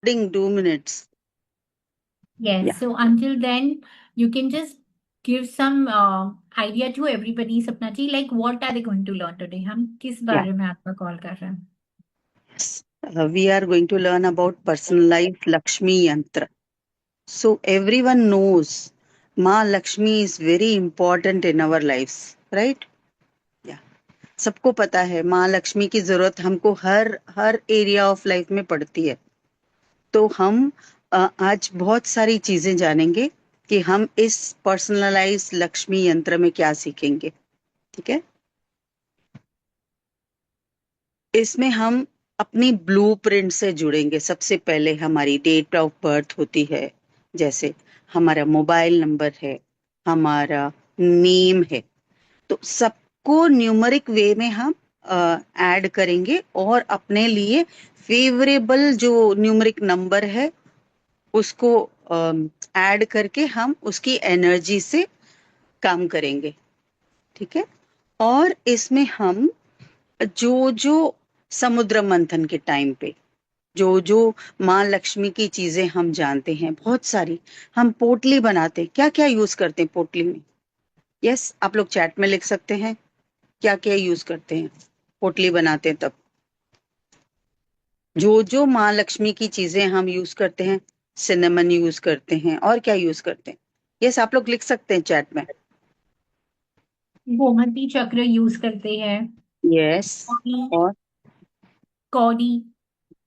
recording 2 minutes. Yes, Yeah, so until then, you can just give some idea to everybody, Sapna ji, like what are they going to learn today? हम किस yeah. बारे में आपका call कर रहे हैं? Yes. We are going to learn about personalized Lakshmi Yantra. So everyone knows Ma Lakshmi is very important in our lives, right? Yeah. सबको पता है माँ लक्ष्मी की जरूरत हमको हर हर एरिया ऑफ लाइफ में पड़ती है। तो हम आज बहुत सारी चीजें जानेंगे कि हम इस पर्सनलाइज लक्ष्मी यंत्र में क्या सीखेंगे। ठीक है, इसमें हम अपनी ब्लूप्रिंट से जुड़ेंगे। सबसे पहले हमारी डेट ऑफ बर्थ होती है, जैसे हमारा मोबाइल नंबर है, हमारा नेम है, तो सबको न्यूमरिक वे में हम ऐड करेंगे और अपने लिए फेवरेबल जो न्यूमरिक नंबर है उसको ऐड करके हम उसकी एनर्जी से काम करेंगे। ठीक है, और इसमें हम जो जो समुद्र मंथन के टाइम पे जो जो माँ लक्ष्मी की चीजें हम जानते हैं बहुत सारी, हम पोटली बनाते हैं। क्या क्या यूज करते हैं पोटली में? यस, आप लोग चैट में लिख सकते हैं क्या क्या यूज करते हैं पोटली बनाते हैं तब। जो जो माँ लक्ष्मी की चीजें हम यूज करते हैं, सिनेमन यूज करते हैं और क्या यूज करते हैं? यस, आप लोग लिख सकते हैं चैट में। गोमती चक्र यूज करते हैं। यस, कौड़ी। और कौड़ी।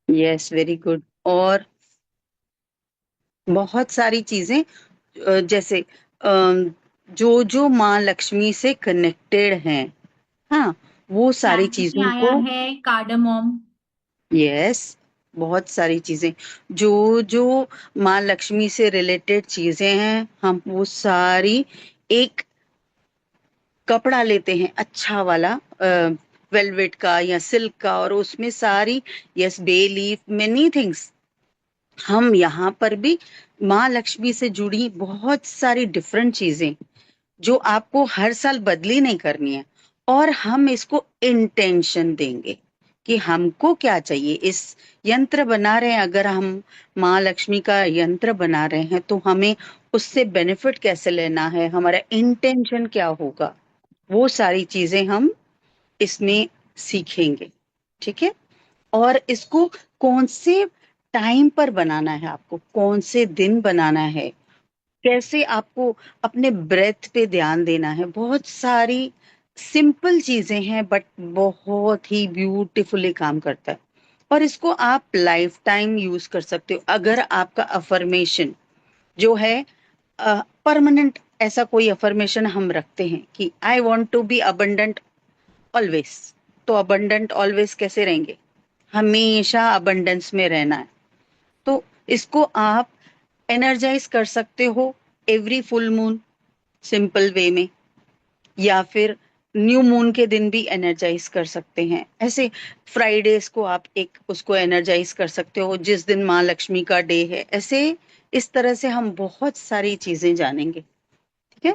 Yes, very good. और बहुत सारी चीजें जैसे जो जो माँ लक्ष्मी से कनेक्टेड हैं, हाँ, वो सारी चैट में चीजों आया को। है कार्डमोम। यस, बहुत सारी चीजें जो जो माँ लक्ष्मी से रिलेटेड चीजें हैं, हम वो सारी एक कपड़ा लेते हैं अच्छा वाला, वेलवेट का या सिल्क का, और उसमें सारी, yes, bay leaf, many things, हम यहाँ पर भी माँ लक्ष्मी से जुड़ी बहुत सारी डिफरेंट चीजें जो आपको हर साल बदली नहीं करनी है, और हम इसको इंटेंशन देंगे कि हमको क्या चाहिए। इस यंत्र बना रहे हैं, अगर हम माँ लक्ष्मी का यंत्र बना रहे हैं तो हमें उससे बेनिफिट कैसे लेना है, हमारा इंटेंशन क्या होगा, वो सारी चीजें हम इसमें सीखेंगे। ठीक है, और इसको कौन से टाइम पर बनाना है, आपको कौन से दिन बनाना है, कैसे आपको अपने ब्रेथ पे ध्यान देना है, बहुत सारी सिंपल चीजें हैं बट बहुत ही ब्यूटीफुली काम करता है। और इसको आप लाइफ टाइम यूज कर सकते हो। अगर आपका अफर्मेशन जो है परमानेंट, ऐसा कोई अफर्मेशन हम रखते हैं कि I want to be abundant always, तो अबंडेंट ऑलवेज कैसे रहेंगे? हमेशा अबंडेंस में रहना है। तो इसको आप एनर्जाइज कर सकते हो every full moon, simple way में, या फिर न्यू मून के दिन भी एनर्जाइज कर सकते हैं। ऐसे फ्राइडेज को आप एक उसको एनर्जाइज कर सकते हो जिस दिन माँ लक्ष्मी का डे है। ऐसे इस तरह से हम बहुत सारी चीजें जानेंगे। ठीक है,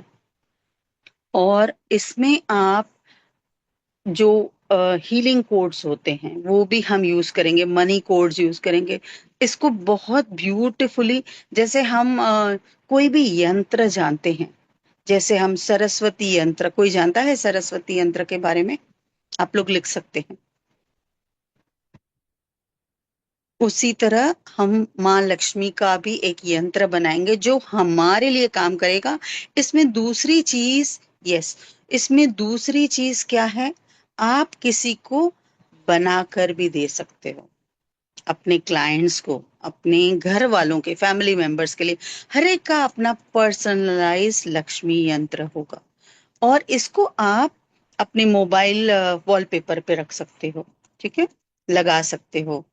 और इसमें आप जो हीलिंग कोड्स होते हैं वो भी हम यूज करेंगे, मनी कोड्स यूज करेंगे। इसको बहुत ब्यूटीफुली, जैसे हम कोई भी यंत्र जानते हैं, जैसे हम सरस्वती यंत्र, कोई जानता है सरस्वती यंत्र के बारे में? आप लोग लिख सकते हैं। उसी तरह हम माँ लक्ष्मी का भी एक यंत्र बनाएंगे जो हमारे लिए काम करेगा। इसमें दूसरी चीज, यस, इसमें दूसरी चीज क्या है, आप किसी को बनाकर भी दे सकते हो, अपने क्लाइंट्स को, अपने घर वालों के, फैमिली मेंबर्स के लिए। हर एक का अपना पर्सनलाइज लक्ष्मी यंत्र होगा, और इसको आप अपने मोबाइल वॉलपेपर पे रख सकते हो। ठीक है, लगा सकते हो।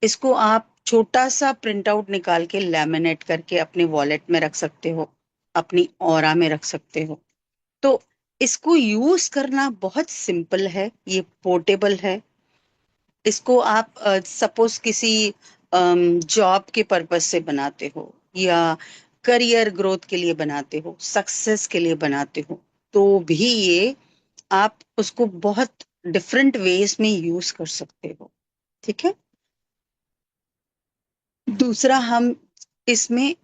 इसको आप छोटा सा प्रिंट आउट निकाल के लैमिनेट करके अपने वॉलेट में रख सकते हो, अपनी ऑरा में रख सकते हो। तो इसको यूज करना बहुत सिंपल है, ये पोर्टेबल है। इसको आप सपोज किसी जॉब के पर्पज से बनाते हो, या करियर ग्रोथ के लिए बनाते हो, सक्सेस के लिए बनाते हो, तो भी ये आप उसको बहुत डिफरेंट वेज में यूज कर सकते हो। ठीक है, दूसरा, हम इसमें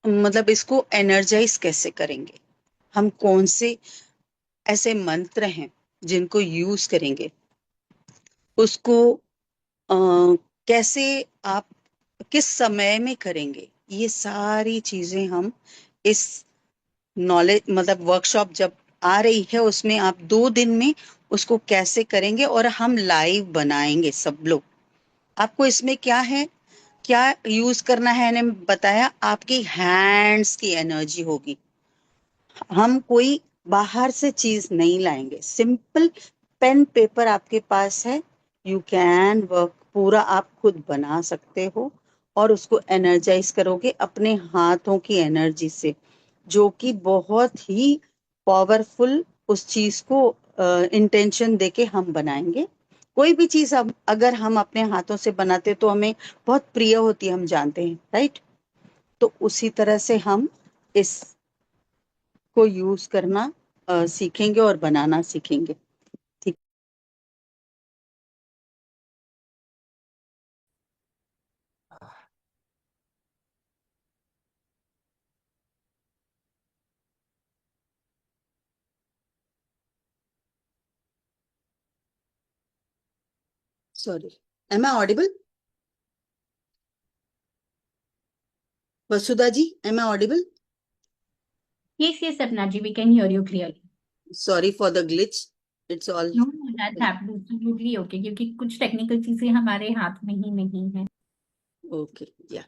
मतलब इसको एनर्जाइज कैसे करेंगे, हम कौन से ऐसे मंत्र हैं जिनको यूज करेंगे, उसको अ, कैसे आप किस समय में करेंगे, ये सारी चीजें हम इस नॉलेज मतलब वर्कशॉप जब आ रही है उसमें आप 2 दिन में उसको कैसे करेंगे, और हम लाइव बनाएंगे सब लोग। आपको इसमें क्या है, क्या यूज करना है, मैंने बताया, आपकी हैंड्स की एनर्जी होगी। हम कोई बाहर से चीज नहीं लाएंगे, सिंपल पेन पेपर आपके पास है, यू कैन वर्क, पूरा आप खुद बना सकते हो, और उसको एनर्जाइज करोगे अपने हाथों की एनर्जी से, जो कि बहुत ही पावरफुल उस चीज को इंटेंशन देके हम बनाएंगे। कोई भी चीज हम अगर हम अपने हाथों से बनाते तो हमें बहुत प्रिय होती है, हम जानते हैं, राइट। तो उसी तरह से हम इसको यूज करना सीखेंगे और बनाना सीखेंगे। ठीक। Sorry, am I audible? Vasudha ji, am I audible? Yes, yes, Sapna ji, we can hear you clearly. Sorry for the glitch, it's all. No, no, that's absolutely okay, क्योंकि कुछ टेक्निकल चीजें हमारे हाथ में ही नहीं है। ओके, या,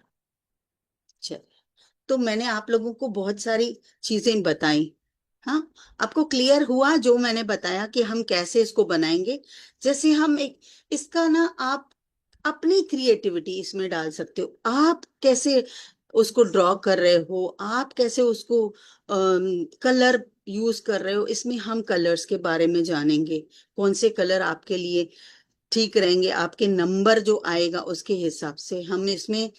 चल। तो मैंने आप लोगों को बहुत सारी चीजें बताई। हाँ, आपको क्लियर हुआ जो मैंने बताया कि हम कैसे इसको बनाएंगे? जैसे हम एक, इसका ना आप अपनी क्रिएटिविटी इसमें डाल सकते हो, आप कैसे उसको ड्रॉ कर रहे हो, आप कैसे उसको कलर यूज कर रहे हो, इसमें हम कलर्स के बारे में जानेंगे, कौन से कलर आपके लिए ठीक रहेंगे, आपके नंबर जो आएगा उसके हिसाब से हम इसमें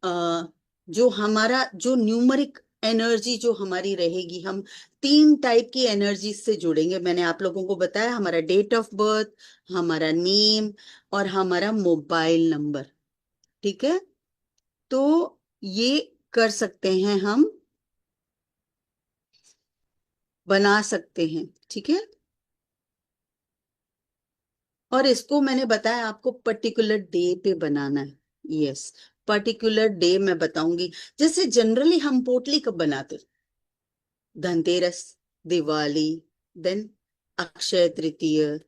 जो हमारा जो न्यूमरिक एनर्जी जो हमारी रहेगी, हम 3 टाइप की एनर्जी से जुड़ेंगे। मैंने आप लोगों को बताया, हमारा डेट ऑफ बर्थ, हमारा नेम, और हमारा मोबाइल नंबर। ठीक है, तो ये कर सकते हैं हम, बना सकते हैं। ठीक है, और इसको मैंने बताया आपको पर्टिकुलर डे पे बनाना है। यस, पर्टिकुलर डे मैं बताऊंगी। जैसे जनरली हम पोटली कब बनाते? धनतेरस, दिवाली, देन अक्षय तृतीय,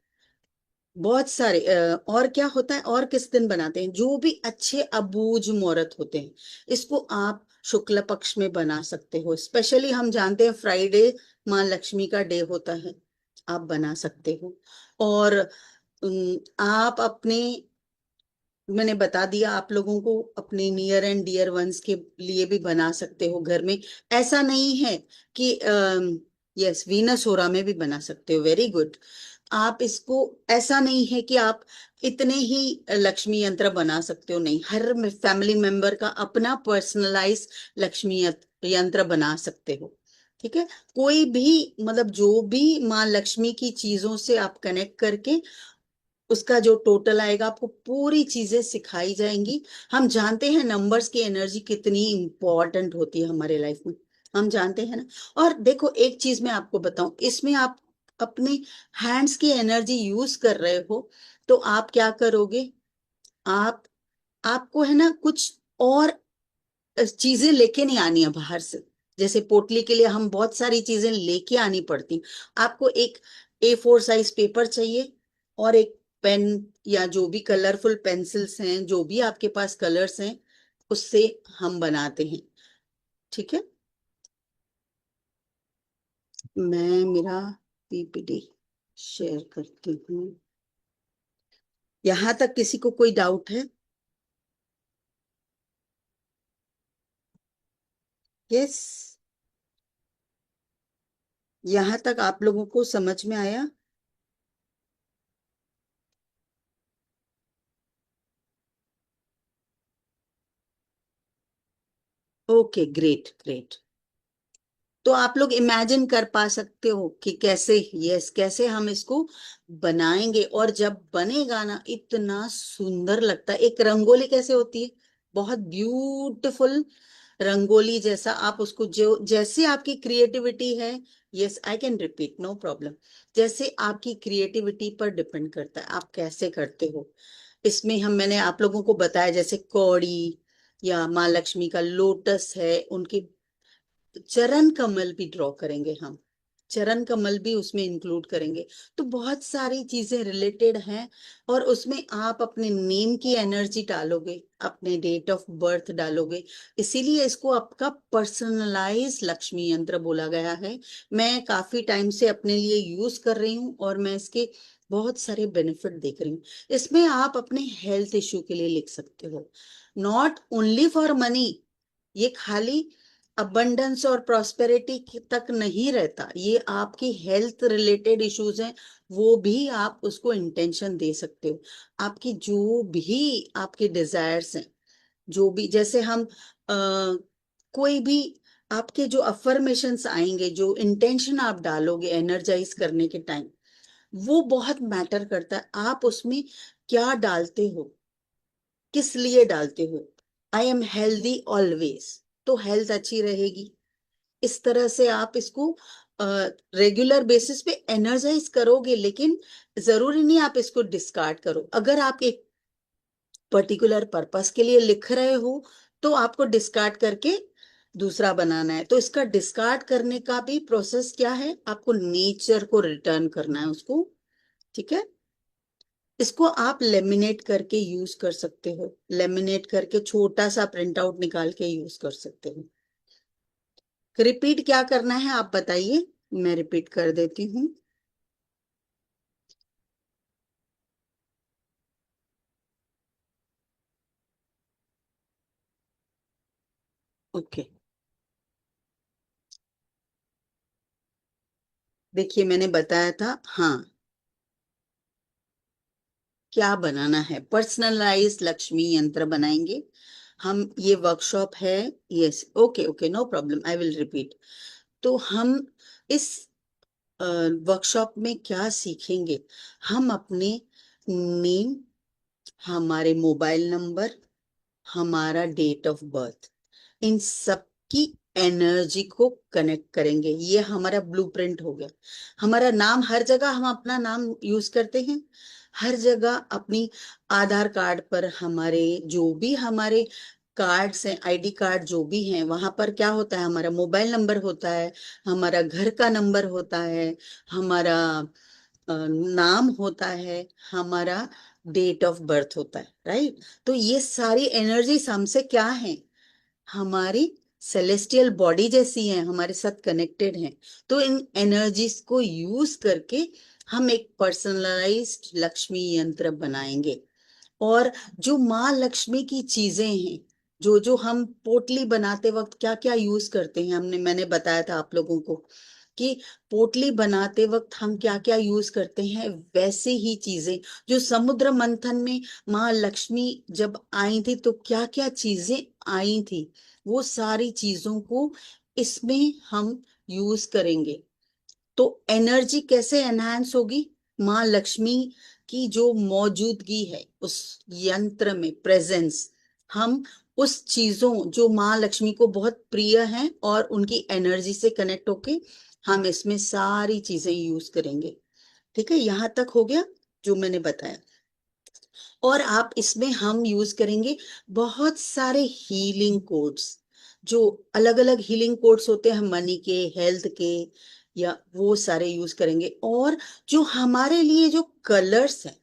बहुत सारे और क्या होता है, और किस दिन बनाते हैं, जो भी अच्छे अबूझ मुहूर्त होते हैं, इसको आप शुक्ल पक्ष में बना सकते हो। स्पेशली हम जानते हैं फ्राइडे माँ लक्ष्मी का डे होता है, आप बना सकते हो। और आप अपने, मैंने बता दिया आप लोगों को, अपने नियर एंड डियर वंस के लिए भी बना सकते हो घर में। ऐसा नहीं है कि यस, वीनस होरा में भी बना सकते हो, वेरी गुड। आप इसको, ऐसा नहीं है कि आप इतने ही लक्ष्मी यंत्र बना सकते हो, नहीं, हर फैमिली मेंबर का अपना पर्सनलाइज लक्ष्मी यंत्र बना सकते हो। ठीक है, कोई भी मतलब जो भी माँ लक्ष्मी की चीजों से आप कनेक्ट करके उसका जो टोटल आएगा, आपको पूरी चीजें सिखाई जाएंगी। हम जानते हैं नंबर्स की एनर्जी कितनी इंपॉर्टेंट होती है हमारे लाइफ में, हम जानते हैं ना। और देखो एक चीज मैं आपको बताऊं, इसमें आप अपने हैंड्स की एनर्जी यूज कर रहे हो, तो आप क्या करोगे, आप आपको है ना कुछ और चीजें लेके नहीं आनी है बाहर से। जैसे पोटली के लिए हम बहुत सारी चीजें लेके आनी पड़ती, आपको एक A4 साइज पेपर चाहिए, और एक पेन, या जो भी कलरफुल पेंसिल्स हैं, जो भी आपके पास कलर्स हैं, उससे हम बनाते हैं। ठीक है, मैं मेरा PPT शेयर करती हूँ। यहाँ तक किसी को कोई डाउट है? यस, यहाँ तक आप लोगों को समझ में आया? Okay, great great. तो आप लोग इमेजिन कर पा सकते हो कि कैसे, यस, कैसे हम इसको बनाएंगे, और जब बनेगा ना, इतना सुंदर लगता है। एक रंगोली कैसे होती है, बहुत ब्यूटीफुल रंगोली जैसा आप उसको, जो जैसे आपकी क्रिएटिविटी है, yes I can repeat, no problem, जैसे आपकी क्रिएटिविटी पर डिपेंड करता है आप कैसे करते हो। इसमें हम, मैंने आप लोगों को बताया, जैसे कौड़ी या माँ लक्ष्मी का लोटस है, उनके चरण कमल भी ड्रॉ करेंगे हम, चरण कमल भी उसमें इंक्लूड करेंगे। तो बहुत सारी चीजें रिलेटेड हैं, और उसमें आप अपने नेम की एनर्जी डालोगे, अपने डेट ऑफ बर्थ डालोगे, इसीलिए इसको आपका पर्सनलाइज लक्ष्मी यंत्र बोला गया है। मैं काफी टाइम से अपने लिए यूज कर रही हूँ, और मैं इसके बहुत सारे बेनिफिट देख रही हूँ। इसमें आप अपने हेल्थ इश्यू के लिए लिख सकते हो, नॉट ओनली फॉर मनी। ये खाली अबंडेंस और प्रॉस्पेरिटी तक नहीं रहता, ये आपकी हेल्थ रिलेटेड इश्यूज हैं, वो भी आप उसको इंटेंशन दे सकते हो। आपकी जो भी आपके डिजायर्स हैं, जो भी, जैसे हम कोई भी आपके जो अफर्मेशंस आएंगे, जो इंटेंशन आप डालोगे एनर्जाइज करने के टाइम, वो बहुत मैटर करता है। आप उसमें क्या डालते हो, किस लिए डालते हो। आई एम हेल्दी ऑलवेज, तो हेल्थ अच्छी रहेगी। इस तरह से आप इसको रेगुलर बेसिस पे एनर्जाइज करोगे, लेकिन जरूरी नहीं आप इसको डिस्कार्ड करो। अगर आप एक पर्टिकुलर पर्पस के लिए लिख रहे हो, तो आपको डिस्कार्ड करके दूसरा बनाना है। तो इसका डिस्कार्ड करने का भी प्रोसेस क्या है, आपको नेचर को रिटर्न करना है उसको, ठीक है। इसको आप लेमिनेट करके यूज कर सकते हो, लेमिनेट करके छोटा सा प्रिंट आउट निकाल के यूज कर सकते हो। रिपीट क्या करना है आप बताइए, मैं रिपीट कर देती हूँ। ओके, देखिए मैंने बताया था, हाँ, क्या बनाना है, पर्सनलाइज लक्ष्मी यंत्र बनाएंगे हम। ये वर्कशॉप है, yes, okay okay, no problem, I will repeat. तो हम इस वर्कशॉप में क्या सीखेंगे, हम अपने नेम, हमारे मोबाइल नंबर, हमारा डेट ऑफ बर्थ, इन सब की एनर्जी को कनेक्ट करेंगे। ये हमारा ब्लूप्रिंट हो गया। हमारा नाम, हर जगह हम अपना नाम यूज करते हैं, हर जगह अपनी आधार कार्ड पर, हमारे जो भी हमारे कार्ड्स हैं, आईडी कार्ड जो भी हैं, वहां पर क्या होता है, हमारा मोबाइल नंबर होता है, हमारा घर का नंबर होता है, हमारा नाम होता है, हमारा डेट ऑफ बर्थ होता है, राइट। तो ये सारी एनर्जीज हमसे क्या है, हमारी सेलेस्टियल बॉडी जैसी है, हमारे साथ कनेक्टेड हैं। तो इन एनर्जीज को यूज करके हम एक पर्सनलाइज्ड लक्ष्मी यंत्र बनाएंगे। और जो माँ लक्ष्मी की चीजें हैं, जो जो हम पोटली बनाते वक्त क्या क्या यूज करते हैं, मैंने बताया था आप लोगों को कि पोटली बनाते वक्त हम क्या क्या यूज करते हैं, वैसे ही चीजें जो समुद्र मंथन में माँ लक्ष्मी जब आई थी, तो क्या क्या चीजें आई थी, वो सारी चीजों को इसमें हम यूज करेंगे। तो एनर्जी कैसे एनहांस होगी, माँ लक्ष्मी की जो मौजूदगी है उस यंत्र में, प्रेजेंस, हम उस चीजों जो माँ लक्ष्मी को बहुत प्रिय हैं और उनकी एनर्जी से कनेक्ट होके हम इसमें सारी चीजें यूज करेंगे। ठीक है, यहां तक हो गया जो मैंने बताया। और आप इसमें हम यूज करेंगे बहुत सारे हीलिंग कोड्स, जो अलग अलग हीलिंग कोड्स होते हैं मनी के, हेल्थ के, या वो सारे यूज करेंगे। और जो हमारे लिए जो कलर्स हैं,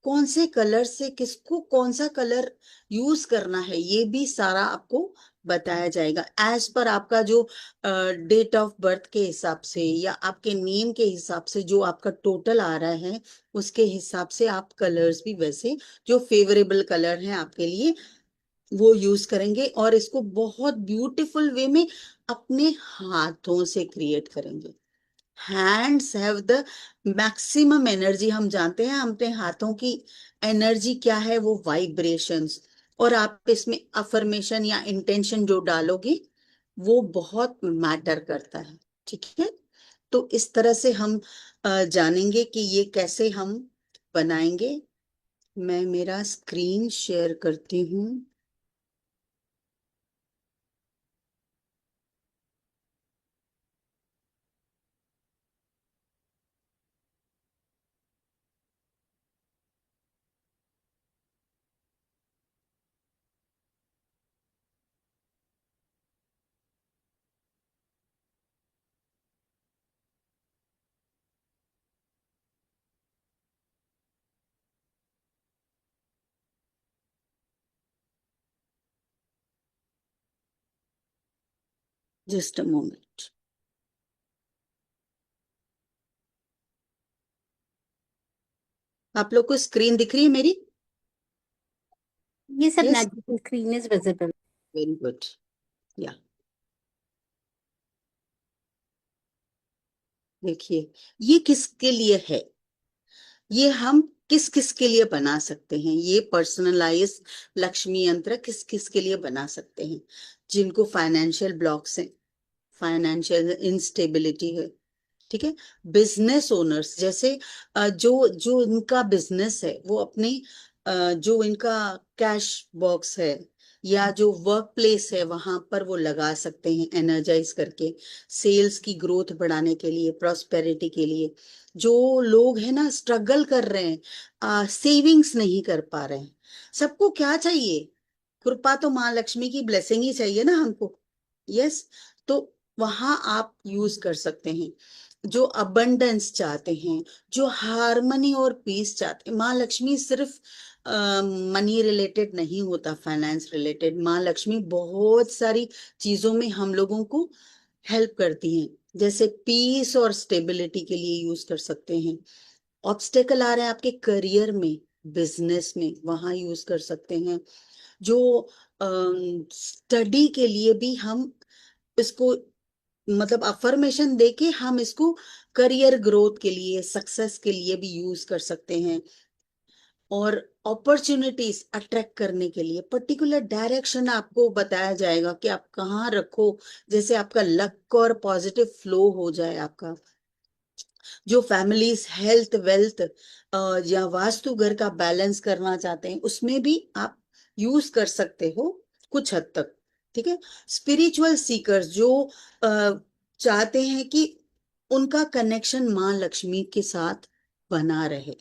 कौन से कलर से किसको कौन सा कलर यूज करना है, ये भी सारा आपको बताया जाएगा, एज पर आपका जो डेट ऑफ बर्थ के हिसाब से या आपके नेम के हिसाब से जो आपका टोटल आ रहा है, उसके हिसाब से आप कलर्स भी वैसे जो फेवरेबल कलर हैं आपके लिए वो यूज करेंगे। और इसको बहुत ब्यूटीफुल वे में अपने हाथों से क्रिएट करेंगे। Hands have the maximum energy, हम जानते हैं अपने हाथों की एनर्जी क्या है, वो वाइब्रेशंस। और आप इसमें अफर्मेशन या इंटेंशन जो डालोगे, वो बहुत मैटर करता है, ठीक है। तो इस तरह से हम जानेंगे कि ये कैसे हम बनाएंगे। मैं मेरा स्क्रीन शेयर करती हूँ। Just a moment. आप लोग को स्क्रीन दिख रही है मेरी? Yes, yes, Sapna ji, the screen is visible. Very good. या देखिए, ये किसके लिए है, ये हम किस किस के लिए बना सकते हैं, ये पर्सनलाइज लक्ष्मी यंत्र किस किस के लिए बना सकते हैं? जिनको फाइनेंशियल ब्लॉक्स हैं, फाइनेंशियल इंस्टेबिलिटी है, ठीक है, बिजनेस ओनर्स, जैसे जो जो इनका बिजनेस है वो अपने जो इनका कैश बॉक्स है या जो वर्क प्लेस है वहां पर वो लगा सकते हैं एनर्जाइज करके, सेल्स की ग्रोथ बढ़ाने के लिए, प्रॉस्पेरिटी के लिए। जो लोग हैं ना स्ट्रगल कर रहे हैं, सेविंग्स नहीं कर पा रहे हैं, सबको क्या चाहिए? कृपा तो माँ लक्ष्मी की ब्लेसिंग ही चाहिए ना हमको। यस, तो वहां आप यूज कर सकते हैं। जो अबंडेंस चाहते हैं, जो हार्मनी और पीस चाहते हैं, माँ लक्ष्मी सिर्फ मनी रिलेटेड नहीं होता, फाइनेंस रिलेटेड, माँ लक्ष्मी बहुत सारी चीजों में हम लोगों को हेल्प करती हैं। जैसे पीस और स्टेबिलिटी के लिए यूज कर सकते हैं। ऑब्स्टेकल आ रहे हैं आपके करियर में, बिजनेस में, वहां यूज कर सकते हैं। जो स्टडी के लिए भी हम इसको, मतलब अफर्मेशन देके हम इसको करियर ग्रोथ के लिए, सक्सेस के लिए भी यूज कर सकते हैं। और अपॉर्चुनिटीज अट्रैक्ट करने के लिए पर्टिकुलर डायरेक्शन आपको बताया जाएगा कि आप कहाँ रखो, जैसे आपका लक और पॉजिटिव फ्लो हो जाए आपका। जो फैमिलीज हेल्थ वेल्थ या वास्तु घर का बैलेंस करना चाहते हैं उसमें भी आप यूज कर सकते हो कुछ हद तक, ठीक है। स्पिरिचुअल सीकर्स जो चाहते हैं कि उनका कनेक्शन माँ लक्ष्मी के साथ बना रहे,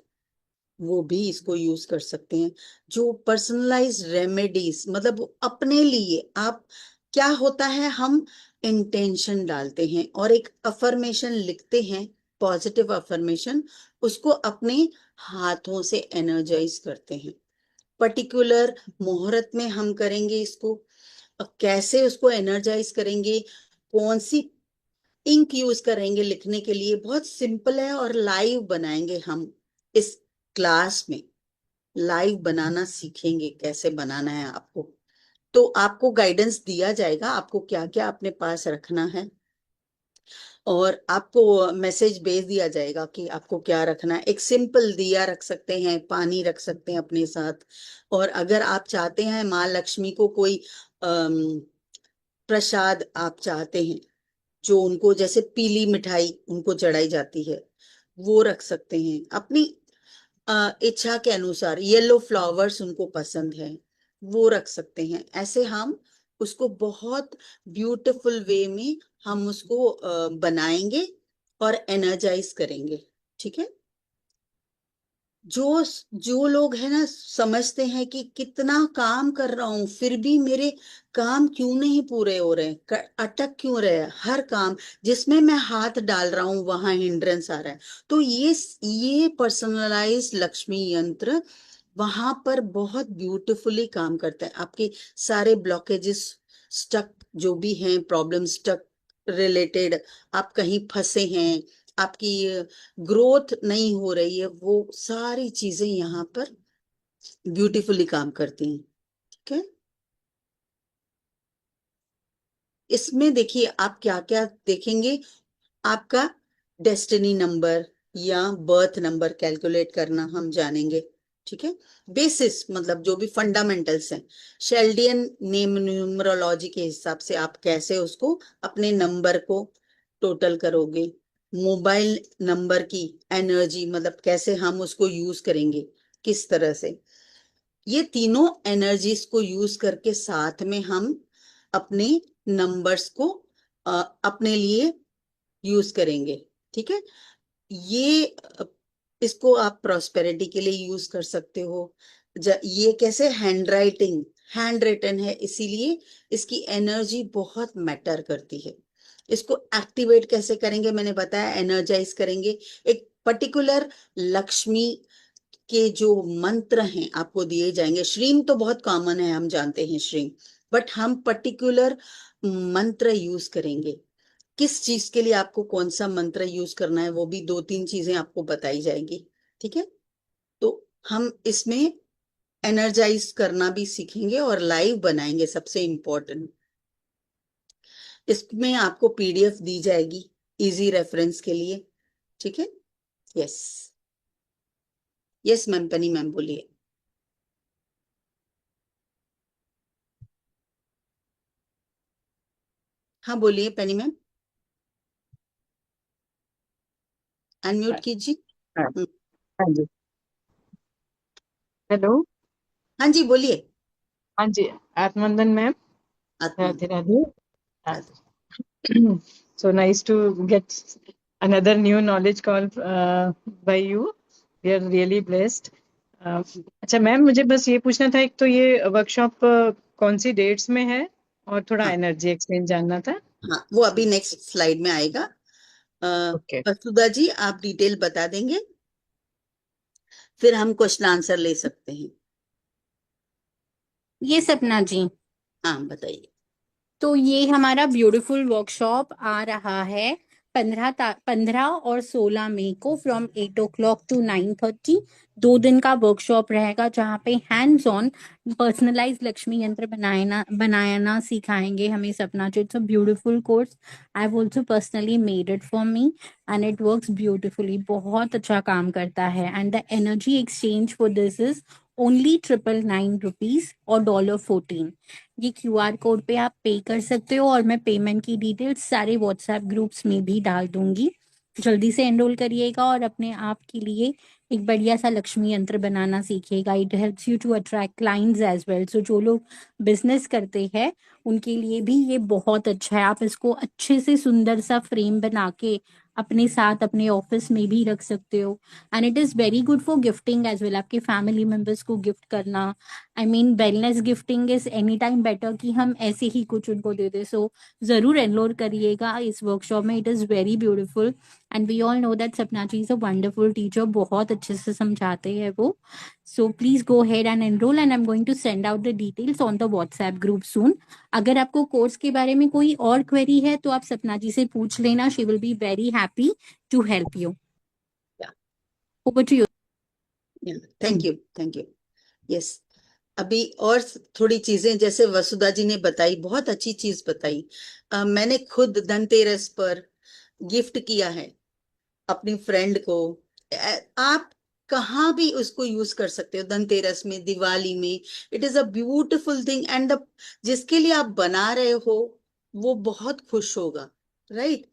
वो भी इसको यूज कर सकते हैं। जो पर्सनलाइज रेमेडीज, मतलब अपने लिए आप, क्या होता है, हम इंटेंशन डालते हैं और एक अफर्मेशन लिखते हैं, पॉजिटिव अफर्मेशन, उसको अपने हाथों से एनर्जाइज करते हैं। पर्टिकुलर मुहूर्त में हम करेंगे इसको। अब कैसे उसको एनर्जाइज करेंगे, कौन सी इंक यूज करेंगे लिखने के लिए, बहुत सिंपल है, और लाइव बनाएंगे हम इस क्लास में। लाइव बनाना सीखेंगे, कैसे बनाना है आपको, तो आपको गाइडेंस दिया जाएगा आपको क्या क्या अपने पास रखना है, और आपको मैसेज भेज दिया जाएगा कि आपको क्या रखना है। एक सिंपल दिया रख सकते हैं, पानी रख सकते हैं अपने साथ। और अगर आप चाहते हैं माँ लक्ष्मी को कोई प्रसाद आप चाहते हैं, जो उनको, जैसे पीली मिठाई उनको चढ़ाई जाती है, वो रख सकते हैं अपनी इच्छा के अनुसार। येलो फ्लावर्स उनको पसंद है, वो रख सकते हैं। ऐसे हम उसको बहुत ब्यूटीफुल वे में हम उसको बनाएंगे और एनर्जाइज करेंगे, ठीक है। जो जो लोग है ना समझते हैं कि कितना काम कर रहा हूं फिर भी मेरे काम क्यों नहीं पूरे हो रहे, अटक क्यों रहे हैं, हर काम जिसमें मैं हाथ डाल रहा हूं वहां हिंड्रेंस आ रहा है, तो ये पर्सनलाइज लक्ष्मी यंत्र वहां पर बहुत ब्यूटीफुली काम करता है। आपके सारे ब्लॉकेजेस, स्टक जो भी हैं, प्रॉब्लम स्टक रिलेटेड, आप कहीं फंसे हैं, आपकी ग्रोथ नहीं हो रही है, वो सारी चीजें यहाँ पर ब्यूटीफुली काम करती हैं, ठीक है। इसमें देखिए आप क्या क्या देखेंगे, आपका डेस्टिनी नंबर या बर्थ नंबर कैलकुलेट करना हम जानेंगे, ठीक है। बेसिस, मतलब जो भी फंडामेंटल्स हैं, शेल्डियन नेम न्यूमरोलॉजी के हिसाब से आप कैसे उसको अपने नंबर को टोटल करोगे। मोबाइल नंबर की एनर्जी, मतलब कैसे हम उसको यूज करेंगे, किस तरह से, ये तीनों एनर्जीज को यूज करके साथ में हम अपने नंबर्स को अपने लिए यूज करेंगे, ठीक है। ये इसको आप प्रॉस्पेरिटी के लिए यूज कर सकते हो। ये कैसे, हैंड रिटन है, इसीलिए इसकी एनर्जी बहुत मैटर करती है। इसको एक्टिवेट कैसे करेंगे, मैंने बताया, एनर्जाइज करेंगे। एक पर्टिकुलर लक्ष्मी के जो मंत्र हैं आपको दिए जाएंगे। श्रीम तो बहुत कॉमन है, हम जानते हैं श्रीम, बट हम पर्टिकुलर मंत्र यूज करेंगे। किस चीज के लिए आपको कौन सा मंत्र यूज करना है वो भी 2-3 चीजें आपको बताई जाएंगी। ठीक है, तो हम इसमें एनर्जाइज करना भी सीखेंगे और लाइव बनाएंगे, सबसे इम्पोर्टेंट। इसमें आपको पीडीएफ दी जाएगी इजी रेफरेंस के लिए। ठीक है। यस, यस मैम, पनी मैम बोलिए। हाँ बोलिए पनी मैम, अनम्यूट कीजिए। हाँ हम्म, हाँ जी। हेलो। हाँ जी बोलिए। हाँ जी। आत्मनंदन मैम। आत्मा। Radhe Radhe. So nice to get another new knowledge call by you. We are really blessed. अच्छा मैम, मुझे बस ये पूछना था, एक तो ये वर्कशॉप कौन सी डेट्स में है, और थोड़ा हाँ एनर्जी एक्सचेंज जानना था। हाँ, वो अभी नेक्स्ट स्लाइड में आएगा। ओके। वसुधा जी आप डिटेल बता देंगे, फिर हम क्वेश्चन आंसर ले सकते हैं। ये सपना जी, हाँ बताइए। तो ये हमारा ब्यूटीफुल वर्कशॉप आ रहा है 15 और 16 मई को फ्रॉम 8 o'clock to 9:30। 2 दिन का वर्कशॉप रहेगा जहाँ पे hands on personalise Lakshmi yantra बनाना बनाना सिखाएंगे हमें Sapna ji. It's a beautiful course. I have also personally made it for me and it works beautifully. बहुत अच्छा काम करता है and the energy exchange for this is only 999 rupees और $14। ये क्यूआर कोड पे आप पे कर सकते हो और मैं पेमेंट की डिटेल्स सारे व्हाट्सएप ग्रुप्स में भी डाल दूंगी। जल्दी से एनरोल करिएगा और अपने आप के लिए एक बढ़िया सा लक्ष्मी यंत्र बनाना सीखिएगा। It helps you to attract clients as well. So जो लोग बिजनेस करते हैं उनके लिए भी ये बहुत अच्छा है। आप इसको अच्छे से सुंदर सा फ्रेम बना के अपने साथ अपने ऑफिस में भी रख सकते हो and it is very good for gifting as well. आपके फैमिली मेंबर्स को गिफ्ट करना, I mean wellness gifting is any time better कि हम ऐसे ही कुछ उनको दे दे। सो जरूर एनरोल करिएगा इस वर्कशॉप में। It is very beautiful and we all know that Sapna ji is a wonderful teacher. बहुत अच्छे से समझाते हैं वो। So please go ahead and enroll and I am going to send out the details on the WhatsApp group soon. अगर आपको course के बारे में कोई और क्वेरी है तो आप सपना जी से पूछ लेना। She will be very happy to help you. Over to you. Thank you, thank you. Yes, अभी और थोड़ी चीजें जैसे वसुधा जी ने बताई, बहुत अच्छी चीज बताई। मैंने खुद धनतेरस पर गिफ्ट किया है अपनी फ्रेंड को। आप कहाँ भी उसको यूज कर सकते हो, धनतेरस में, दिवाली में। It is a beautiful thing and the जिसके लिए आप बना रहे हो वो बहुत खुश होगा, राइट।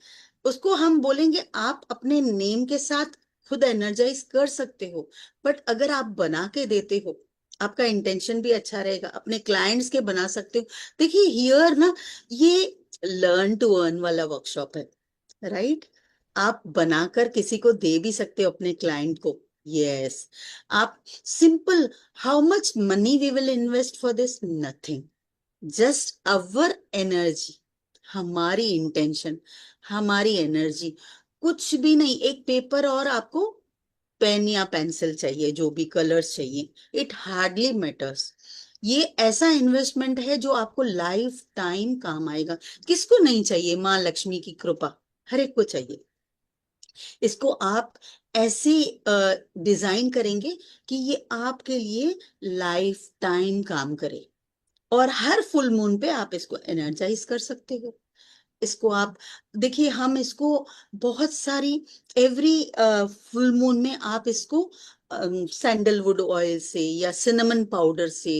उसको हम बोलेंगे आप अपने नेम के साथ खुद एनर्जाइज कर सकते हो, बट अगर आप बना के देते हो आपका इंटेंशन भी अच्छा रहेगा, अपने क्लाइंट्स के बना सकते हो। देखिए हियर ना, ये लर्न टू अर्न वाला वर्कशॉप है, राइट। आप बनाकर किसी को दे भी सकते हो अपने क्लाइंट को। यस, आप simple, how much money we will invest for this, nothing, just our energy, हमारी इंटेंशन, हमारी एनर्जी, कुछ भी नहीं। एक पेपर और आपको पेन या पेंसिल चाहिए, जो भी कलर्स चाहिए, इट हार्डली मैटर्स। ये ऐसा इन्वेस्टमेंट है जो आपको लाइफ टाइम काम आएगा। किसको नहीं चाहिए माँ लक्ष्मी की कृपा, हर एक को चाहिए। इसको आप ऐसे डिजाइन करेंगे कि ये आपके लिए लाइफ टाइम काम करे, और हर फुल मून पे आप इसको एनर्जाइज कर सकते हो। इसको आप देखिए, हम इसको बहुत सारी, एवरी फुल मून में आप इसको सैंडलवुड ऑयल से या सिनेमन पाउडर से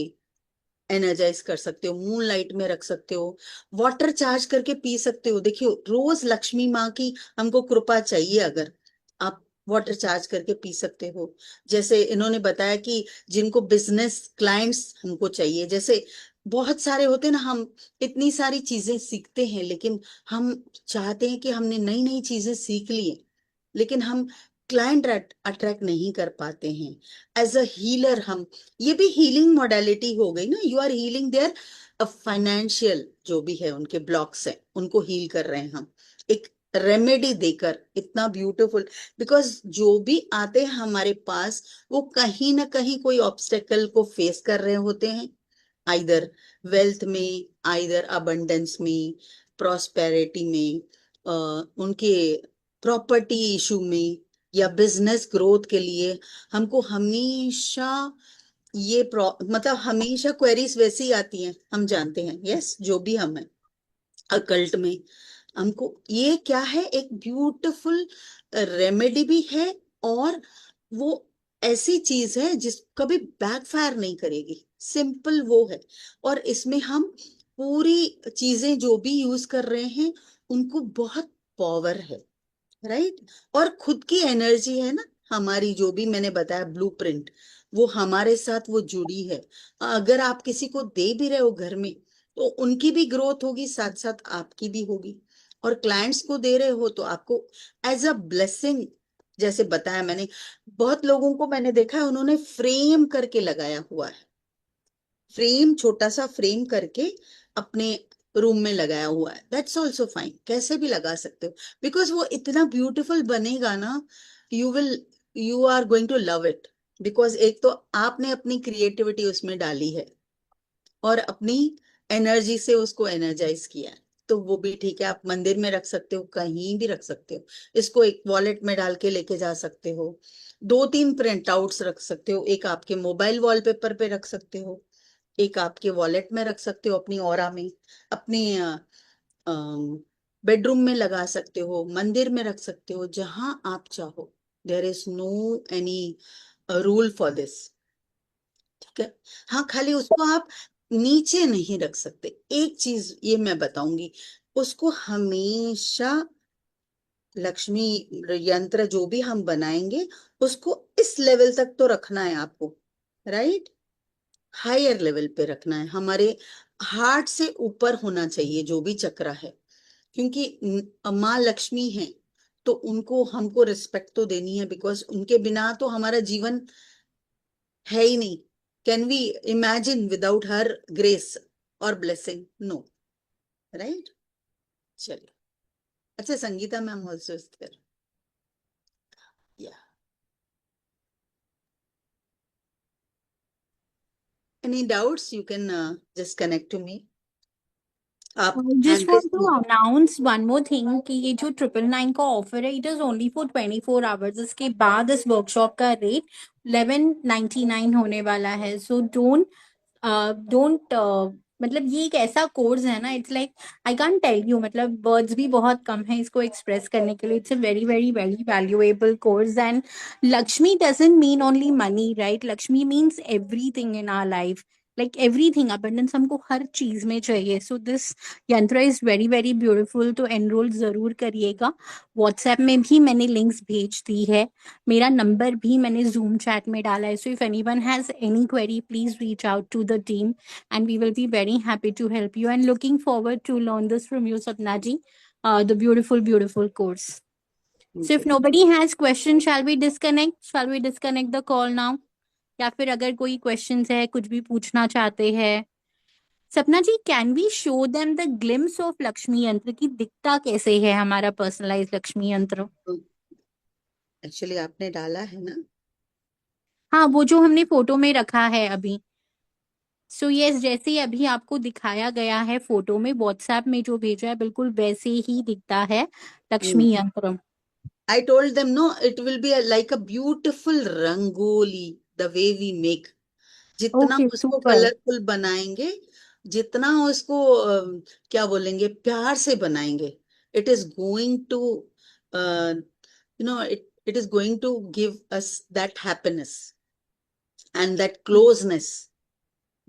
एनर्जाइज कर सकते हो, मून लाइट में रख सकते हो, वाटर चार्ज करके पी सकते हो। देखियो रोज लक्ष्मी माँ की हमको कृपा चाहिए, अगर आप वाटर चार्ज करके पी सकते हो। जैसे इन्होंने बताया कि जिनको बिजनेस क्लाइंट्स हमको चाहिए, जैसे बहुत सारे होते हैं ना, हम इतनी सारी चीजें सीखते हैं लेकिन हम चाहते हैं कि हमने नई नई चीजें सीख ली हैं, लेकिन हम क्लाइंट अट्रैक्ट नहीं कर पाते हैं। एज अ हीलर हम, ये भी हीलिंग मॉडलिटी हो गई ना, you are healing their financial जो भी है उनके ब्लॉक्स हैं उनको हील कर रहे हैं हम, एक रेमेडी देकर। इतना ब्यूटीफुल, बिकॉज जो भी आते हैं हमारे पास वो कहीं ना कहीं कोई ऑब्स्टेकल को फेस कर रहे होते हैं, आइदर वेल्थ में, आइदर अबंडेंस में, प्रॉस्पेरिटी में, उनके प्रॉपर्टी इशू में, या बिजनेस ग्रोथ के लिए हमको हमेशा मतलब हमेशा क्वेरीज वैसी आती हैं, हम जानते हैं, यस, जो भी हम हैं अकल्ट में, हमको ये क्या है, एक ब्यूटीफुल रेमेडी भी है, और वो ऐसी चीज है जिस कभी बैकफायर नहीं करेगी, सिंपल वो है। और इसमें हम पूरी चीजें जो भी यूज कर रहे हैं उनको बहुत पावर है, राइट। और खुद की एनर्जी है ना, हमारी जो भी मैंने बताया ब्लूप्रिंट, वो हमारे साथ वो जुड़ी है। अगर आप किसी को दे भी रहे हो घर में, तो उनकी भी ग्रोथ होगी, साथ साथ आपकी भी होगी। और क्लाइंट्स को दे रहे हो तो आपको एज अ ब्लेसिंग, जैसे बताया मैंने, बहुत लोगों को मैंने देखा है उन्होंने फ्रेम करके लगाया हुआ है, फ्रेम, छोटा सा फ्रेम करके अपने रूम में लगाया हुआ है, दैट्स ऑल्सो फाइन, कैसे भी लगा सकते हो, बिकॉज वो इतना ब्यूटीफुल बनेगा ना, you will, you are going to love it. Because एक तो आपने अपनी क्रिएटिविटी उसमें डाली है, और अपनी एनर्जी से उसको एनर्जाइज किया है, तो वो भी ठीक है, आप मंदिर में रख सकते हो, कहीं भी रख सकते हो, इसको एक वॉलेट में डाल के लेके जा सकते हो, 2-3 प्रिंट आउट्स रख सकते हो, एक आपके मोबाइल वॉलपेपर पे रख सकते हो, एक आपके वॉलेट में रख सकते हो, अपनी ऑरा में, अपनी बेडरूम में लगा सकते हो, मंदिर में रख सकते हो, जहां आप चाहो, there is no any rule for this, ठीक है। हाँ, खाली उसको आप नीचे नहीं रख सकते, एक चीज ये मैं बताऊंगी, उसको हमेशा लक्ष्मी यंत्र जो भी हम बनाएंगे उसको इस लेवल तक तो रखना है आपको, राइट, हायर लेवल पे रखना है, हमारे हार्ट से ऊपर होना चाहिए जो भी चक्र है, क्योंकि माँ लक्ष्मी है, तो उनको हमको रिस्पेक्ट तो देनी है, बिकॉज उनके बिना तो हमारा जीवन है ही नहीं। Can we imagine without her grace और ब्लेसिंग? No, right. चलिए, अच्छा, Sangeeta ma'am also is there, या any doubts, you can just connect to me, आप just hand want race. To announce one more thing कि ये जो 999 का ऑफर है, it is only for 24 hours. इसके बाद इस वर्कशॉप का रेट 1199 होने वाला है। सो डोंट डोंट मतलब ये एक ऐसा कोर्स है ना, it's like I can't tell you, मतलब वर्ड्स भी बहुत कम है इसको एक्सप्रेस करने के लिए। It's a very very very valuable course. And Lakshmi doesn't mean only money, right? Lakshmi means everything in our life, like everything, abundance हमको हर चीज में चाहिए। So this yantra is very very beautiful, तो एनरोल जरूर करिएगा। व्हाट्सएप में भी मैंने लिंक्स भेज दी है, मेरा नंबर भी मैंने जूम चैट में डाला है। So if anyone has any query, please reach out to the team and we will be very happy to help you, and looking forward to learn this from you, Sapna ji, the beautiful course. So if nobody has questions, shall we disconnect the call now? या फिर अगर कोई questions है, कुछ भी पूछना चाहते हैं, Sapna ji, can we show them the glimpse of Lakshmi yantra की दिखता कैसे है हमारा पर्सनलाइज लक्ष्मी यंत्र? एक्चुअली आपने डाला है ना। हाँ, वो जो हमने फोटो में रखा है अभी। सो यस, जैसे ही अभी आपको दिखाया गया है फोटो में, व्हाट्सएप में जो भेजा है, बिल्कुल वैसे ही दिखता है लक्ष्मी यंत्र। I told them, no, it will be like a beautiful rangoli, the way we make. जितना ओके, उसको सुपर। कलरफुल बनाएंगे, जितना उसको क्या बोलेंगे, प्यार से बनाएंगे, it is going to it is going to give us that happiness and that closeness.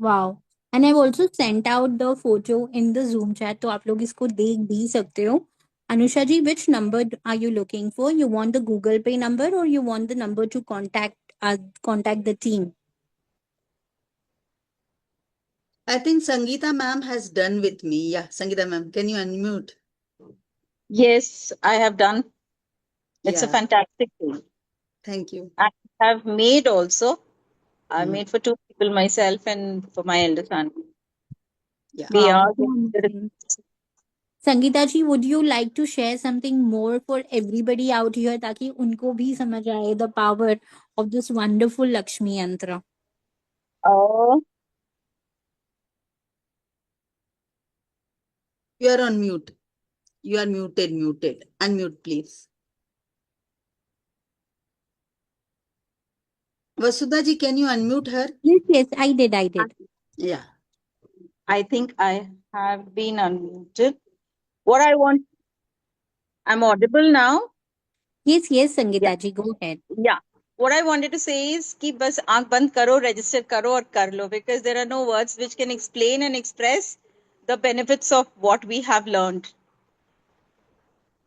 Wow. And I also sent out the photo in the Zoom chat, तो आप लोग इसको देख भी सकते हो। Anusha ji, which number are you looking for? You want the Google Pay number or you want the number two contact the team? I think Sangeeta ma'am has done with me. Yeah, Sangeeta ma'am, can you unmute? Yes, I have done. It's a Yeah, fantastic tool. thank you. I have made also. I Mm, made for 2 people, myself and for my elder son. yeah. We wow, are so going to amazing. Sangeeta ji, would you like to share something more for everybody out here, ताकि उनको भी समझ आए the power of this wonderful Lakshmi yantra? uh, You are on mute. You are muted. Unmute, please. Vasudha ji, can you unmute her? Yes, I did. Yeah. I think I have been unmuted. What I want, I'm audible now. Yes, Yeah. Sangeeta ji, go ahead. Yeah. What I wanted to say is कि बस आंख बंद करो, register करो और कर लो, because there are no words which can explain and express the benefits of what we have learned.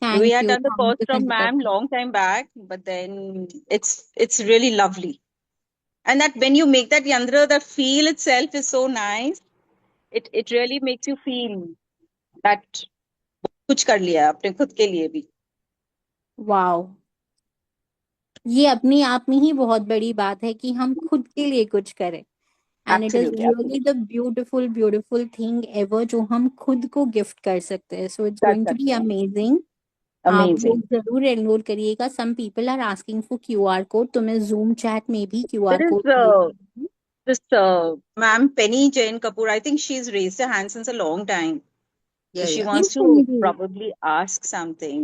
We Thank had you. done the Thank course you, from Sangeeta ma'am ji. long time back, but then it's really lovely. And that when you make that yantra, the feel itself is so nice. It really makes you feel that कुछ कर लिया अपने खुद के लिए भी. Wow, ये अपनी आप में ही बहुत बड़ी बात है कि हम खुद के लिए कुछ करें, and it is Absolutely, really absolutely. The beautiful thing ever जो हम खुद को गिफ्ट कर सकते हैं. सो इट्स कर गोइंग टू बी सकते हैं. अमेजिंग. आप Amazing. लोग जरूर एनरोल करिएगा. Some people are asking for QR code, तो मैं जूम चैट में भी क्यूआर There is कोड भेज दूंगी. this ma'am Penny Jain Kapoor. I think she's raised her hand since a long time. So Yeah, she yeah. Yes, wants to Penny ji. probably ask something.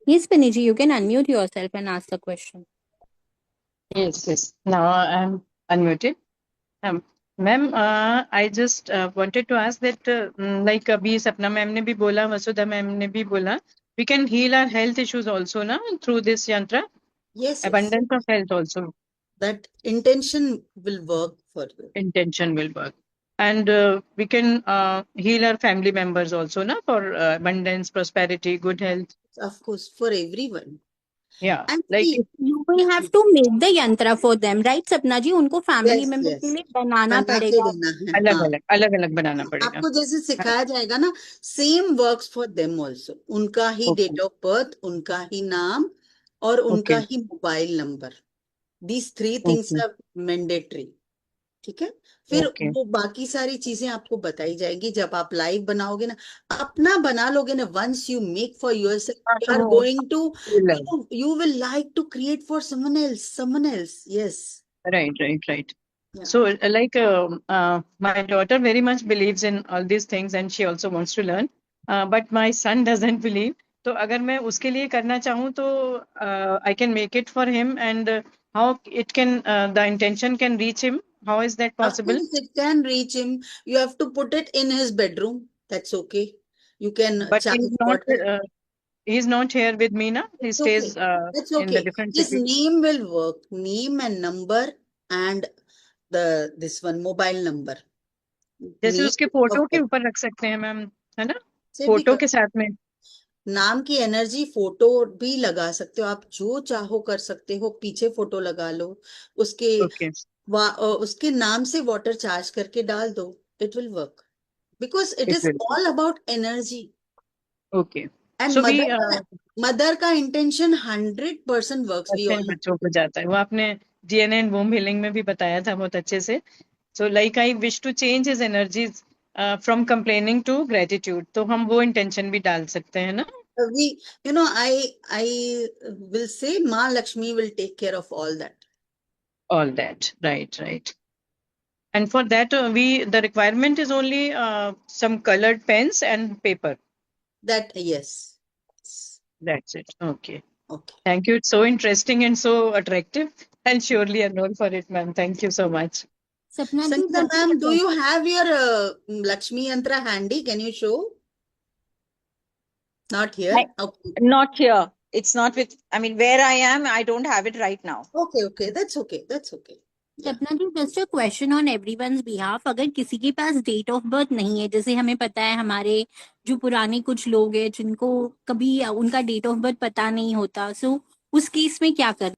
Yes, Penny ji, you can unmute yourself and ask the question. Yes, yes. Now I'm unmuted. Ma'am, I just wanted to ask that, like अभी सपना ma'am ने भी बोला, वसुधा ma'am ने भी बोला, we can heal our health issues also, na, through this yantra. Yes, yes. Abundance of health also. That intention will work for you. Intention will work. And we can heal our family members also, na, for abundance, prosperity, good health. Of course, for everyone. Yeah. And Like see, You will have to make the yantra for them, right, Sapna ji? उनको family yes, member के yes. लिए बनाना बना के पड़ेगा. देना है. अलग हाँ. अलग अलग अलग बनाना पड़ेगा. आपको जैसे सिखाया जाएगा ना, same works for them also. उनका ही Okay. डेट ऑफ बर्थ, उनका ही नाम और उनका Okay. He mobile number. These three things Okay. are mandatory. ठीक है. फिर Okay. वो बाकी सारी चीजें आपको बताई जाएगी जब आप लाइव बनाओगे ना. अपना बना लोगे ना, once you make for yourself, हाँ, यू तो आर वो गोइंग टू, feel है. you will like to create for someone else. Yes. Right. Yeah. So, my daughter very much believes in all these things and she also wants to learn. But my son doesn't believe. तो अगर मैं उसके लिए करना चाहूँ तो I can make it for him, and how it can, the intention can reach him. How is that Of possible? course, it can reach him. You have to put it in his bedroom. That's okay. You can But charge water. he's not here with me, na. He It's okay. stays That's in the okay. different His city. name will work. Name and number and this one mobile number. जैसे Name उसके of photo के birth. ऊपर रख सकते हैं ma'am, है ना, से भी फोटो कर, के साथ में. नाम की एनर्जी फोटो भी लगा सकते हो आप, जो चाहो कर सकते हो. पीछे फोटो लगा लो उसके. Okay. उसके नाम से वाटर चार्ज करके डाल दो. It will work because it It is will. All about energy. Okay. And So we mother का इंटेंशन 100% वर्क्स. वी बच्चे ऑल बच्चों को जाता है, वो आपने डीएनए एंड वोम हीलिंग में भी बताया था बहुत अच्छे से. So like I wish to change his energies from complaining to gratitude, तो हम वो इंटेंशन भी डाल सकते हैं ना. we, I will say Ma Lakshmi will take care of all that. All that, right. And for that, the requirement is only some colored pens and paper. That, yes. That's it. Okay. Okay. Thank you. It's so interesting and so attractive. I'll surely enroll for it, ma'am. Thank you so much. Sapna ji, Sangeeta what is ma'am, the do you have your Lakshmi Yantra handy? Can you show? Not here? Okay. Not here. It's not with, I mean, where I am, I don't have it right now. Okay. That's okay. Yeah. Sapna ji, just a question on everyone's behalf. अगर किसी के पास date of birth नहीं है, जैसे हमें पता है हमारे जो पुराने कुछ लोग हैं जिनको कभी उनका डेट ऑफ बर्थ पता नहीं होता, सो उस केस में क्या कर?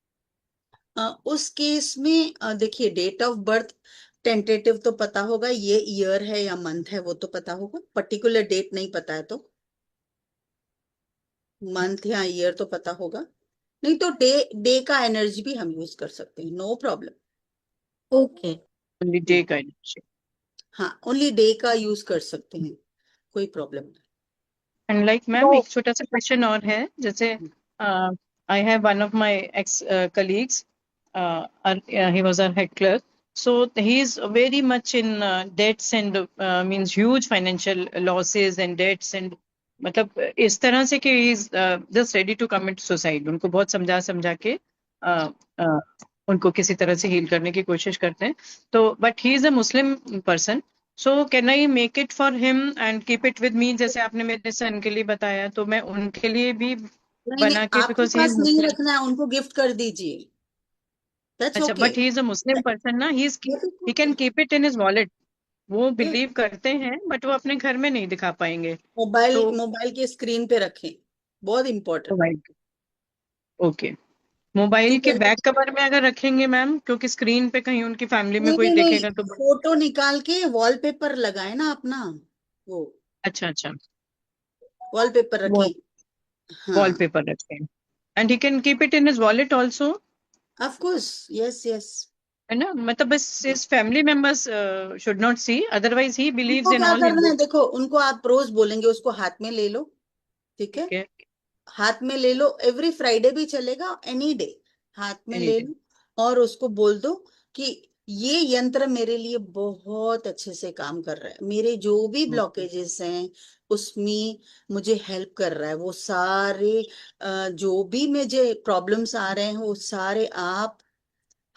उस केस में देखिए, डेट ऑफ बर्थ टेंटेटिव तो पता होगा, ये ईयर है या मंथ है वो तो पता होगा. पर्टिकुलर डेट नहीं पता है तो मंथ या ईयर तो पता होगा. नहीं तो डे का एनर्जी भी हम यूज कर सकते हैं. No problem. Okay. Only day kind. हाँ, ओनली डे का यूज कर सकते हैं, कोई प्रॉब्लम नहीं. And like मैम, एक छोटा सा क्वेश्चन और है. जैसे I have one of my ex colleagues, he was our head clerk. So he is very much in debts and means huge financial losses and debts and मतलब इस तरह से कि he is just ready to commit suicide. उनको बहुत समझा समझा के uh, uh, उनको किसी तरह से हील करने की कोशिश करते हैं. तो but he is a Muslim person. So can I make it for him and keep it with me जैसे आपने मेरे सन के लिए बताया, तो मैं उनके लिए भी नहीं नहीं, बना के, आपके because he is पास नहीं Muslim. रखना है, उनको गिफ्ट कर दीजिए, दैट्स अच्छा, okay. but he is a Muslim person ना, he can keep it in his wallet. वो बिलीव करते हैं बट वो अपने घर में नहीं दिखा पाएंगे. मोबाइल तो मोबाइल के स्क्रीन पे रखें, बहुत इंपॉर्टेंट। मोबाइल, ओके, मोबाइल ठीक के है। बैक कवर में अगर रखेंगे मैम, क्योंकि स्क्रीन पे कहीं उनकी फैमिली में नहीं कोई नहीं नहीं, देखेगा तो. फोटो निकाल के वॉलपेपर लगाए ना अपना, वो अच्छा अच्छा, वॉलपेपर वो रखें। हाँ, वॉलपेपर रखें. And he can keep it in his wallet also, of course, yes yes. है ना. मतलब बस his family members should not see, otherwise he believes उनको इन क्या ऑल करना हिंदू. है, देखो उनको आप रोज बोलेंगे उसको हाथ में ले लो, ठीक है, ठीक है. हाथ में ले लो, एवरी फ्राइडे भी चलेगा, एनी डे हाथ में ले एनीथिंग. लो, और उसको बोल दो कि ये यंत्र मेरे लिए बहुत अच्छे से काम कर रहा है, मेरे जो भी ब्लॉकेजेस हैं उसमें मुझे हेल्प कर रहा है, वो सारे जो भी मुझे प्रॉब्लम्स आ रहे हैं वो सारे आप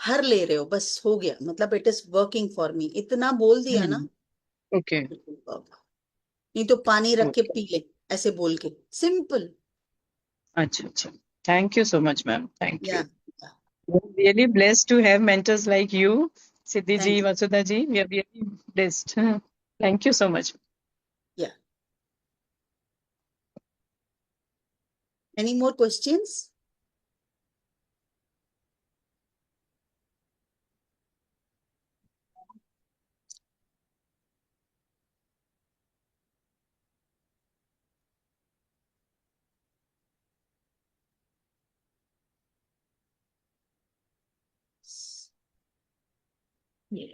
हर ले रहे हो, बस हो गया, मतलब it is working for me, इतना बोल दिया ना। ओके. नहीं तो पानी रख के पी ले, ऐसे बोल के, सिंपल। अच्छा अच्छा, thank you so much ma'am, thank या you. We're really blessed to have mentors like you, Siddhi ji, thank Vasudha ji. We are really blessed. Thank you so much. या any more questions?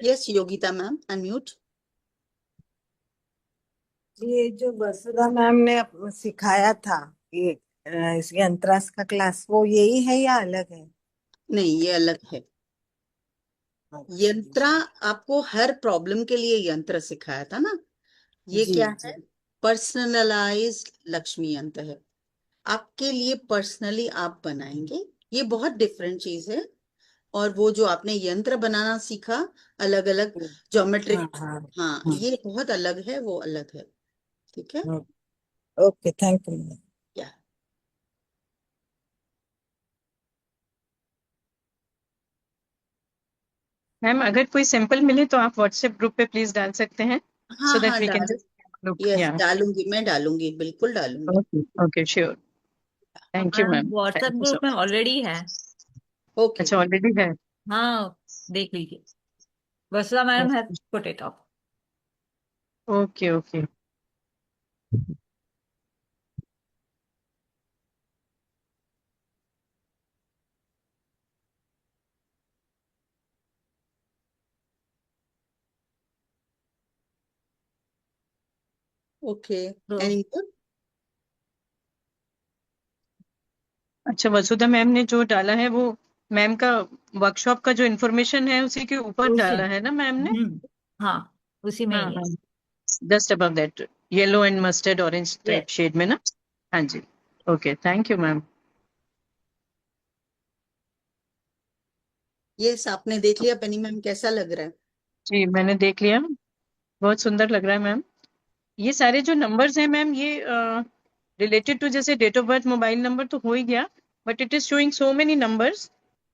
Yes Yogita ma'am, unmute. ये जो वसुधा ma'am ने सिखाया था, ये इस यंत्रास का क्लास, वो यही है या अलग है? नहीं, ये अलग है। अच्छा, यंत्र आपको हर प्रॉब्लम के लिए यंत्र सिखाया था ना, ये जी क्या जी। है? पर्सनलाइज्ड लक्ष्मी यंत्र है, आपके लिए पर्सनली आप बनाएंगे, ये बहुत डिफरेंट चीज है। और वो जो आपने यंत्र बनाना सीखा, अलग अलग हाँ ज्योमेट्रिक, हाँ हाँ, हाँ। ये बहुत अलग है, वो अलग है, ठीक है। Okay, thank you. या मैम अगर कोई सैंपल मिले तो आप व्हाट्सएप ग्रुप पे प्लीज डाल सकते हैं, हाँ so that हाँ, we can डाल, just look. Yes Yeah. डालूंगी, मैं डालूंगी, बिल्कुल डालूंगी। Okay. Okay. Sure. Thank you, ma'am ma'am. WhatsApp Thank you so group में much. ऑलरेडी है। ओके, अच्छा, ऑलरेडी है. हाँ, देख लीजिए, वसुधा मैम है, put it up. Okay okay. Okay, any more? अच्छा, वसुधा मैम ने जो डाला है वो मैम का वर्कशॉप का जो इन्फॉर्मेशन है उसी के ऊपर उसी, डाला है ना मैम ने. हाँ, उसी में हाँ ही है। हाँ, just above that yellow and mustard orange type yes. Shade में ना. हाँ जी. Okay, thank you ma'am. Yes, आपने देख लिया पेनी मैम, कैसा लग रहा है? जी मैंने देख लिया, बहुत सुंदर लग रहा है मैम. ये सारे जो नंबर्स हैं मैम, ये रिलेटेड टू जैसे date of birth, mobile number तो हो ही गया, but it is showing so many numbers,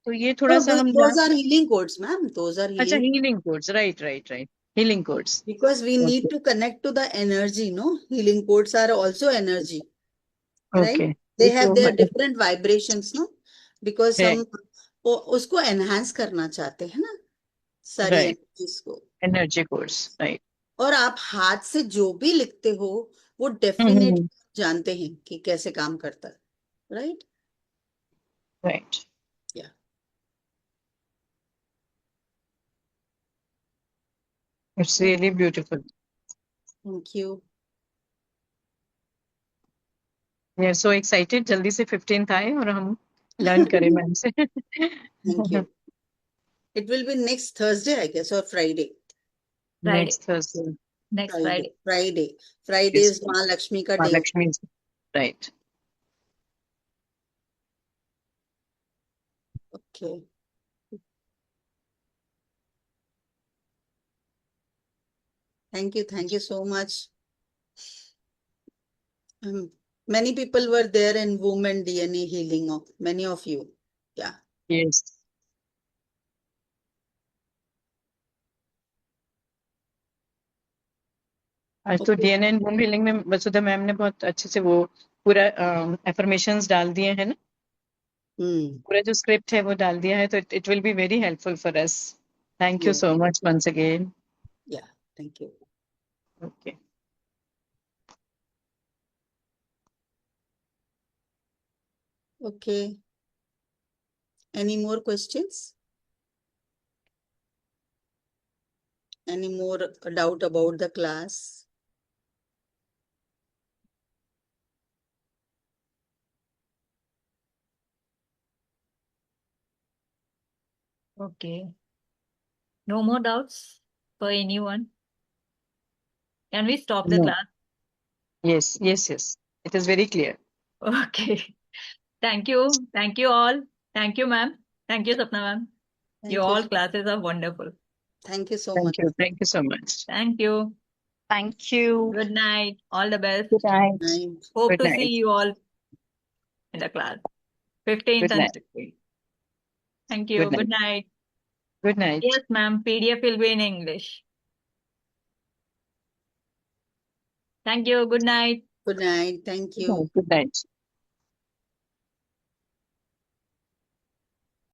तो ये थोड़ा सा हम those are healing codes ma'am, those are अच्छा, healing, healing codes, right right right, healing codes. because we need okay to connect to the energy, no, healing codes are also energy, right? Okay. They ये have तो their मतलब different vibrations, no, because है, हम उसको enhance करना चाहते हैं ना, सारी राइट, एनर्जीज को। Energy codes, right. और आप हाथ से जो भी लिखते हो वो डेफिनेट जानते हैं कि कैसे काम करता है, राइट? राइट. या it's really beautiful. Thank you. We are so excited, जल्दी से 15th आए और हम लर्न करें मैम से. Thank you. It will be next Thursday, I guess, or Friday. Friday. Next Thursday. Next Friday. Friday Yes. is Mahalakshmi ka day. Mahalakshmi. Right. Okay. Thank you so much. Many people were there in Women DNA Healing, many of you. Yeah. Yes. आज तो Okay. DNA and wound healing में वसुधा ma'am ने बहुत अच्छे से वो पूरा affirmations डाल दिए हैं ना, पूरा जो स्क्रिप्ट है वो डाल दिया है, तो it will be very helpful for us. Thank you Yeah. So much once again. Yeah. Thank you. Okay. Okay. Any more questions? Any more doubt about the class? Okay. No more doubts for anyone? Can we stop the No. class? Yes, yes, yes. It is very clear. Okay. Thank you. Thank you all. Thank you, ma'am. Thank you, Sapna ma'am. Thank Your you. all classes are wonderful. Thank you so Thank much. you. Thank you so much. Thank you. Thank you. Good night. All the best. Good night. Night. Hope Good to night. see you all in the class. 15th Good and night. 16th. Thank you. Good night. Good night. Good night. Yes, ma'am. PDF will be in English. Thank you. Good night. Good night. Thank you. Good night.